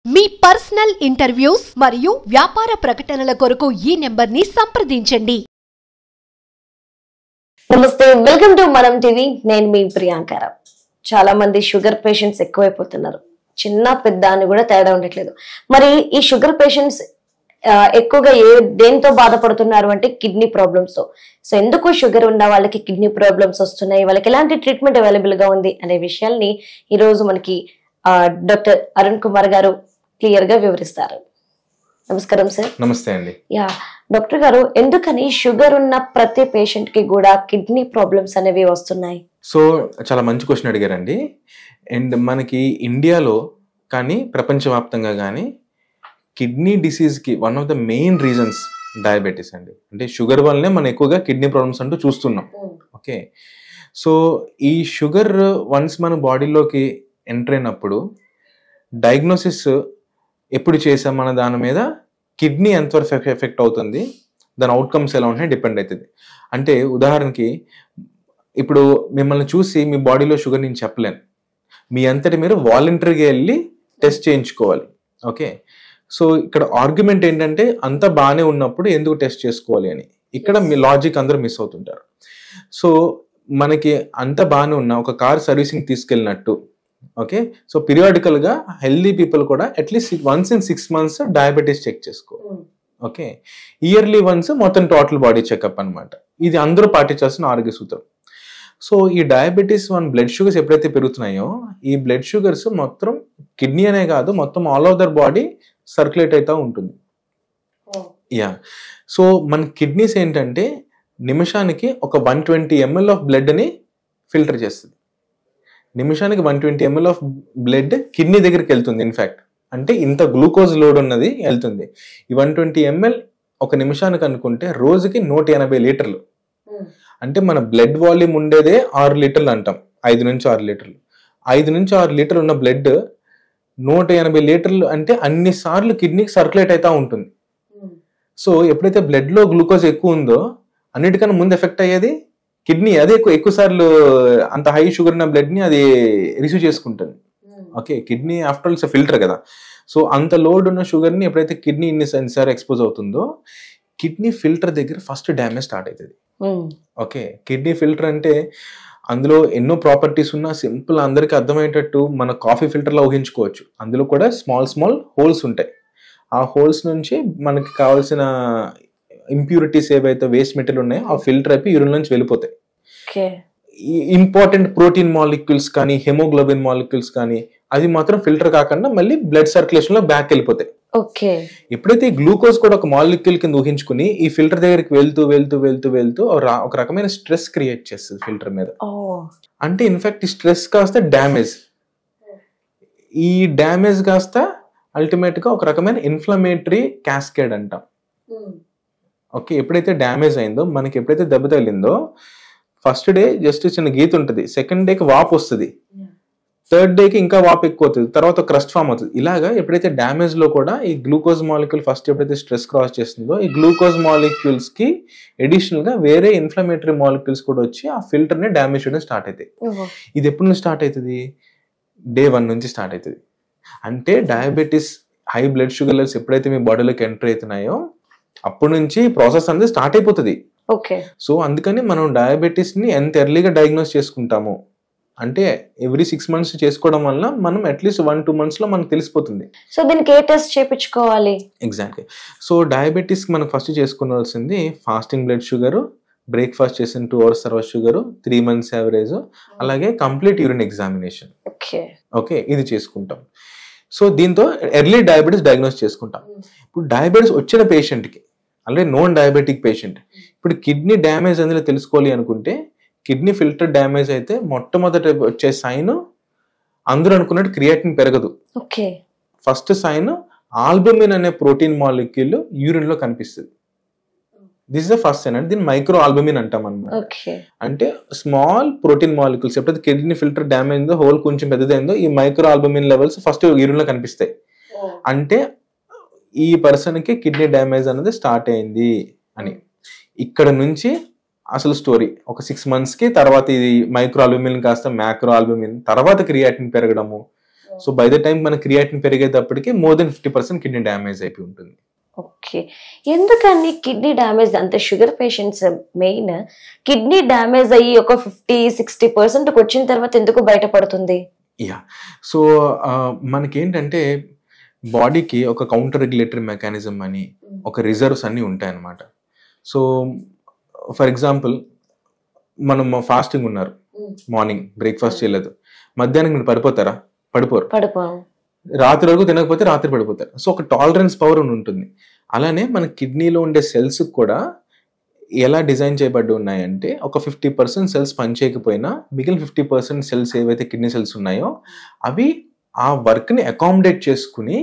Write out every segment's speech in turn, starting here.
మీ personal interviews మరియు వ్యాపార ప్రకటనల కొరకు ఈ నెంబర్ని సంప్రదించండి. నమస్తే, వెల్కమ్ టు మనం టీవీ. నేను మీ ప్రియాంక. చాలా మంది షుగర్ పేషెంట్స్ ఎక్కువైపోతున్నారు. చిన్న పెద్ద అని కూడా తేడా ఉండట్లేదు. మరి ఈ షుగర్ పేషెంట్స్ ఎక్కువగా దేంతో బాధపడుతున్నారు అంటే కిడ్నీ ప్రాబ్లమ్స్ తో. సో ఎందుకు షుగర్ ఉన్న వాళ్ళకి కిడ్నీ ప్రాబ్లమ్స్ వస్తున్నాయి, వాళ్ళకి ఎలాంటి ట్రీట్మెంట్ అవైలబుల్ గా ఉంది అనే విషయాల్ని ఈ రోజు మనకి డాక్టర్ అరుణ్ కుమార్ గారు క్లియర్ గా వివరిస్తారు. నమస్కారం సార్. నమస్తే అండి. యా డాక్టర్ గారు, ఎందుకని షుగర్ ఉన్న ప్రతి పేషెంట్ కి కూడా కిడ్నీ ప్రాబ్లమ్స్ అనేవి వస్తున్నాయి? సో చాలా మంచి క్వశ్చన్ అడిగారండి. అండ్ మనకి ఇండియాలో కానీ ప్రపంచవ్యాప్తంగా కానీ కిడ్నీ డిసీజ్కి one of the main reasons diabetes అండి. అంటే షుగర్ వల్లనే మనం ఎక్కువగా కిడ్నీ ప్రాబ్లమ్స్ అంటూ చూస్తున్నాం. ఓకే, సో ఈ షుగర్ వన్స్ మన బాడీలోకి ఎంటర్ అయినప్పుడు డయాగ్నోసిస్ ఎప్పుడు చేసాం మన దాని మీద కిడ్నీ ఎంతవరకు ఎఫెక్ట్ అవుతుంది, దాని అవుట్కమ్స్ ఎలా ఉంటాయి డిపెండ్ అవుతుంది. అంటే ఉదాహరణకి ఇప్పుడు మిమ్మల్ని చూసి మీ బాడీలో షుగర్ నేను చెప్పలేను, మీ అంతటి మీరు వాలంటరీగా వెళ్ళి టెస్ట్ చేయించుకోవాలి. ఓకే, సో ఇక్కడ ఆర్గ్యుమెంట్ ఏంటంటే అంత బాగానే ఉన్నప్పుడు ఎందుకు టెస్ట్ చేసుకోవాలి అని. ఇక్కడ మీ లాజిక్ అందరూ మిస్ అవుతుంటారు. సో మనకి అంత బాగానే ఉన్న ఒక కార్ సర్వీసింగ్ తీసుకెళ్ళినట్టు, ఓకే, సో పీరియాడికల్ గా హెల్దీ పీపుల్ కూడా at least once in 6 months diabetes check చేసుకో. ఓకే, ఇయర్లీ వన్స్ మొత్తం టోటల్ బాడీ చెకప్ అనమాట. ఇది అందరూ పాటించాల్సిన ఆరోగ్య సూత్రం. సో ఈ డయాబెటీస్ బ్లడ్ షుగర్స్ ఎప్పుడైతే పెరుగుతున్నాయో ఈ బ్లడ్ షుగర్స్ మొత్తం కిడ్నీ అనే కాదు మొత్తం all over their body circulate అవుతూ ఉంటుంది. యా, సో మన కిడ్నీస్ ఏంటంటే నిమిషానికి ఒక 120 ml ఆఫ్ బ్లడ్ని ఫిల్టర్ చేస్తుంది. నిమిషానికి 120 ml ఆఫ్ బ్లడ్ కిడ్నీ దగ్గరికి వెళ్తుంది. ఇన్ఫ్యాక్ట్ అంటే ఇంత గ్లూకోజ్ లోడ్ ఉన్నది వెళ్తుంది. ఈ 120 ml ఒక నిమిషానికి అనుకుంటే రోజుకి 180 లీటర్లు. అంటే మన బ్లడ్ వాల్యూమ్ ఉండేదే 6 లీటర్లు అంటాం, 5 నుంచి 6 లీటర్లు. 5 నుంచి 6 లీటర్లు ఉన్న బ్లడ్ 180 లీటర్లు అంటే అన్ని సార్లు కిడ్నీకి సర్క్యులేట్ అవుతూ ఉంటుంది. సో ఎప్పుడైతే బ్లడ్ లో గ్లూకోజ్ ఎక్కువ ఉందో అన్నిటికన్నా ముందు ఎఫెక్ట్ అయ్యేది కిడ్నీ. అదే ఎక్కువ సార్లు అంత హై షుగర్ ఉన్న బ్లడ్ ని అది రిసీవ్ చేసుకుంటుంది. Okay, kidney after all it's filter కదా. సో అంత లోడ్ ఉన్న షుగర్ ని ఎప్పుడైతే కిడ్నీ ఇన్నిసార్లు ఎక్స్పోజ్ అవుతుందో కిడ్నీ ఫిల్టర్ దగ్గర ఫస్ట్ డ్యామేజ్ స్టార్ట్ అవుతుంది. ఓకే, కిడ్నీ ఫిల్టర్ అంటే అందులో ఎన్నో ప్రాపర్టీస్ ఉన్నా సింపుల్ అందరికి అర్థమయ్యేటట్టు మన కాఫీ ఫిల్టర్ లో ఊహించుకోవచ్చు. అందులో కూడా స్మాల్ హోల్స్ ఉంటాయి. ఆ హోల్స్ నుంచి మనకి కావాల్సిన ఇంప్యూరిటీస్ ఏవైతే వేస్ట్ మెటీరియల్ ఉన్నాయో ఆ ఫిల్టర్ అయిపోయి యూరిన్ నుంచి వెళ్ళిపోతాయి. ఇంపార్టెంట్ ప్రోటీన్ మాలిక్యూల్స్ కానీ హెమోగ్లోబిన్ మాలిక్యూల్స్ కానీ అది మాత్రం ఫిల్టర్ కాకుండా మళ్ళీ బ్లడ్ సర్క్యులేషన్ లో బ్యాక్ వెళ్ళిపోతాయి. ఎప్పుడైతే ఈ గ్లూకోజ్ కూడా ఒక మాలిక్యూల్ కింద ఊహించుకుని ఈ ఫిల్టర్ దగ్గరికి వెళ్తూ ఒక రకమైన స్ట్రెస్ క్రియేట్ చేస్తుంది ఫిల్టర్ మీద. అంటే ఇన్ఫాక్ట్ ఈ స్ట్రెస్ కాస్త డ్యామేజ్, ఈ డ్యామేజ్ కాస్త అల్టిమేట్ గా ఒక రకమైన ఇన్ఫ్లమేటరీ క్యాస్కేడ్ అంటాం. ఓకే, ఎప్పుడైతే డ్యామేజ్ అయిందో మనకి ఎప్పుడైతే దెబ్బ తగిలిందో ఫస్ట్ డే జస్ట్ చిన్న గీత ఉంటుంది, సెకండ్ డేకి వాపు వస్తుంది, థర్డ్ డేకి ఇంకా వాపు ఎక్కువ అవుతుంది, తర్వాత క్రస్ట్ ఫామ్ అవుతుంది. ఇలాగా ఎప్పుడైతే డ్యామేజ్ లో కూడా ఈ గ్లూకోజ్ మాలిక్యూల్ ఫస్ట్ ఎప్పుడైతే స్ట్రెస్ క్రాస్ చేస్తుందో ఈ గ్లూకోజ్ మాలిక్యూల్స్ కి అడిషనల్ గా వేరే ఇన్ఫ్లమేటరీ మాలిక్యూల్స్ కూడా వచ్చి ఆ ఫిల్టర్ ని డ్యామేజ్ చేయడం స్టార్ట్ అవుతాయి. ఇది ఎప్పుడు నుంచి స్టార్ట్ అవుతుంది? Day 1 నుంచి స్టార్ట్ అవుతుంది. అంటే diabetes high blood sugar levels ఎప్పుడైతే మీ బాడీలోకి ఎంటర్ అవుతున్నాయో అప్పటి నుంచి ప్రాసెస్ అనేది స్టార్ట్ అయిపోతుంది. సో అందుకని మనం డయాబెటీస్ ని ఎంత ఎర్లీగా డయాగ్నోస్ చేసుకుంటాము అంటే ఎవ్రీ 6 months చేసుకోవడం వల్ల మనం అట్లీస్ట్ 1-2 months లో మనకు తెలిసిపోతుంది. సో దీనికి ఏ టెస్ట్ చేయించుకోవాలి? ఎగ్జాక్ట్లీ. సో డయాబెటీస్ మనం ఫస్ట్ చేసుకోవాల్సింది ఫాస్టింగ్ బ్లడ్ షుగర్, బ్రేక్ఫాస్ట్ చేసిన 2 hours తర్వాత షుగర్, 3 months యావరేజ్, అలాగే కంప్లీట్ యూరిన్ ఎగ్జామినేషన్. ఓకే, ఇది చేసుకుంటాం. సో దీంతో ఎర్లీ డయాబెటీస్ డయాగ్నోస్ చేసుకుంటాం. ఇప్పుడు డయాబెటీస్ వచ్చిన పేషెంట్కి అలాగే నాన్ డయాబెటిక్ పేషెంట్ ఇప్పుడు కిడ్నీ డ్యామేజ్ అందులో తెలుసుకోవాలి అనుకుంటే కిడ్నీ ఫిల్టర్ డ్యామేజ్ అయితే మొట్టమొదటి వచ్చే సైన్ అందరూ అనుకున్నట్టు క్రియాటిన్ పెరగదు. ఫస్ట్ సైన్ ఆల్బుమిన్ అనే ప్రోటీన్ మాలిక్యూల్ యూరిన్ లో కనిపిస్తుంది. This is the first sign. అంటే దీన్ని మైక్రో ఆల్బుమిన్ అంటాం అన్నమాట. అంటే స్మాల్ ప్రోటీన్ మాలిక్యూల్స్ ఎప్పుడైతే కిడ్నీ ఫిల్టర్ డ్యామేజ్ అయిందో హోల్ కొంచెం పెద్దదైందో ఈ micro albumin levels first urine లో కనిపిస్తాయి. అంటే ఈ పర్సన్ కి కిడ్నీ డ్యామేజ్ అనేది స్టార్ట్ అయింది అని. ఇక్కడ నుంచి అసలు స్టోరీ ఒక 6 months కి తర్వాత ఇది మైక్రో ఆల్బుమిన్ కాస్త మ్యాక్రో ఆల్బుమిన్, తర్వాత క్రియాటిన్ పెరగడము, సో బై ద టైం మన క్రియాటిన్ పెరిగేటప్పటికి మోర్ దెన్ 50% కిడ్నీ డ్యామేజ్ అయిపోయి ఉంటుంది. ఓకే, ఎందుకని కిడ్నీ డ్యామేజ్ అంటే sugar patients main kidney damage అయ్యి ఒక 50-60% వచ్చిన తర్వాత ఎందుకు బయటపడుతుంది? యా, సో మనకేంటంటే బాడీకి ఒక కౌంటర్ రెగ్యులేటరీ మెకానిజం అని ఒక రిజర్వ్స్ అన్ని ఉంటాయన్నమాట. సో ఫర్ ఎగ్జాంపుల్ మనం ఫాస్టింగ్ ఉన్నారు, మార్నింగ్ బ్రేక్ఫాస్ట్ చేయలేదు, మధ్యాహ్నం మీరు పడిపోతారా? పడిపోరు. రాత్రి వరకు తినకపోతే రాత్రి పడిపోతారు. సో ఒక టాలరెన్స్ పవర్ ఉంటుంది. అలానే మన కిడ్నీలో ఉండే సెల్స్ కూడా ఎలా డిజైన్ చేయబడి ఉన్నాయంటే ఒక 50% సెల్స్ పనిచేయకపోయినా మిగిలిన 50% సెల్స్ ఏవైతే కిడ్నీ సెల్స్ ఉన్నాయో అవి ఆ వర్క్ని అకామిడేట్ చేసుకుని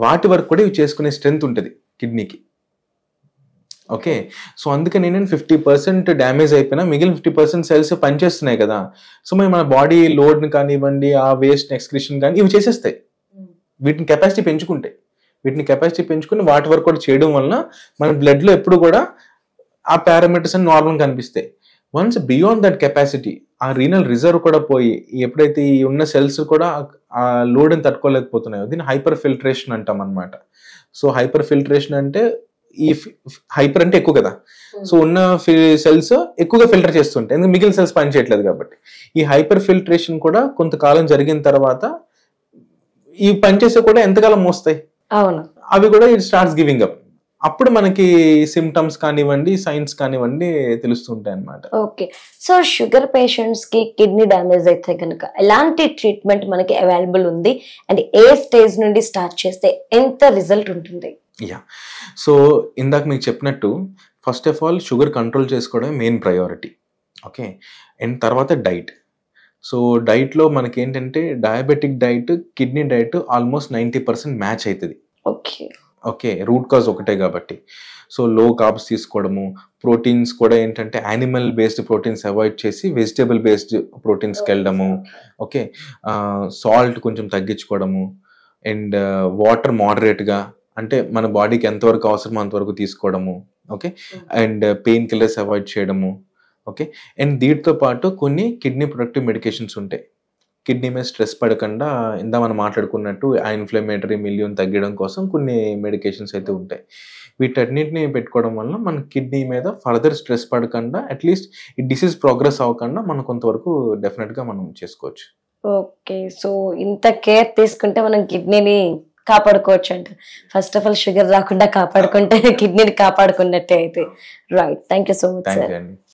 వాటి వర్క్ కూడా ఇవి చేసుకునే స్ట్రెంగ్త్ ఉంటుంది కిడ్నీకి. ఓకే, సో అందుకని నేను 50% డ్యామేజ్ అయిపోయినా మిగిలిన 50% సెల్స్ పనిచేస్తున్నాయి కదా. సో మన బాడీ లోడ్ని కానివ్వండి, ఆ వేస్ట్ ఎక్స్క్రిషన్ కానీ ఇవి చేసేస్తాయి. వీటిని కెపాసిటీ పెంచుకుని వాటి వరకు కూడా చేయడం వలన మన బ్లడ్లో ఎప్పుడు కూడా ఆ పారామీటర్స్ అని నార్మల్ కనిపిస్తాయి. వన్స్ బియాండ్ దట్ కెపాసిటీ ఆ రీనల్ రిజర్వ్ కూడా పోయి ఎప్పుడైతే ఈ ఉన్న సెల్స్ కూడా ఆ లోడ్ని తట్టుకోలేకపోతున్నాయో దీన్ని హైపర్ ఫిల్ట్రేషన్ అంటాం అనమాట. సో హైపర్ ఫిల్ట్రేషన్ అంటే ఈ హైపర్ అంటే ఎక్కువ కదా, సో ఉన్న సెల్స్ ఎక్కువగా ఫిల్టర్ చేస్తుంటాయి ఎందుకంటే మిగిలిన సెల్స్ పని చేయట్లేదు కాబట్టి. ఈ హైపర్ ఫిల్ట్రేషన్ కూడా కొంతకాలం జరిగిన తర్వాత ఈ పనిచేసే కూడా ఎంతకాలం మోస్తాయి, అవును, అవి కూడా ఇట్ స్టార్ట్స్ గివింగ్ అప్. అప్పుడు మనకి సిమ్టమ్స్ కానివ్వండి, సైన్స్ కానివ్వండి తెలుస్తుంటాయి అన్నమాట. ఓకే, సో షుగర్ పేషెంట్స్ కి కిడ్నీ డ్యామేజ్ అయితే కనుక ఎలాంటి ట్రీట్మెంట్ మనకి అవైలబుల్ ఉంది అండ్ ఏ స్టేజ్ నుండి స్టార్ట్ చేస్తే ఎంత రిజల్ట్ ఉంటుంది? యా, సో ఇందాక మీకు చెప్పినట్టు first of all sugar control చేసుకోవడం మెయిన్ ప్రయారిటీ. ఓకే, అండ్ తర్వాత డైట్. సో డైట్లో మనకి ఏంటంటే diabetic diet, kidney diet almost 90% match అవుతుంది. ఓకే, రూట్ కాజ్ ఒకటే కాబట్టి. సో లో కార్బ్స్ తీసుకోవడము, ప్రోటీన్స్ కూడా ఏంటంటే యానిమల్ బేస్డ్ ప్రోటీన్స్ అవాయిడ్ చేసి వెజిటేబుల్ బేస్డ్ ప్రోటీన్స్కి వెళ్ళడము. ఓకే, సాల్ట్ కొంచెం తగ్గించుకోవడము, అండ్ వాటర్ మోడరేట్గా అంటే మన బాడీకి ఎంతవరకు అవసరమో అంతవరకు తీసుకోవడము. Okay, and pain killers avoid చేయడము. ఓకే, అండ్ దీంతో పాటు కొన్ని కిడ్నీ ప్రొటెక్టివ్ మెడికేషన్స్ ఉంటాయి. కిడ్నీ మీద స్ట్రెస్ పడకుండా ఇందా మనం మాట్లాడుకున్నట్టు ఆ ఇన్ఫ్లమేటరీ మిలియన్ తగ్గడం కోసం కొన్ని మెడికేషన్స్ అయితే ఉంటాయి. వీటన్నిటిని పెట్టుకోవడం వల్ల మన కిడ్నీ మీద ఫర్దర్ స్ట్రెస్ పడకుండా అట్లీస్ట్ ఈ డిసీజ్ ప్రోగ్రెస్ అవ్వకుండా మనం కొంతవరకు డెఫినెట్గా మనం చేసుకోవచ్చు. ఓకే, సో ఇంత కేర్ తీసుకుంటే మనం కిడ్నీని కాపాడుకోవచ్చు అంట. ఫస్ట్ ఆఫ్ ఆల్ షుగర్ రాకుండా కాపాడుకుంటే కిడ్నీని కాపాడుకున్నట్టే అయితే. Right, thank you so much sir.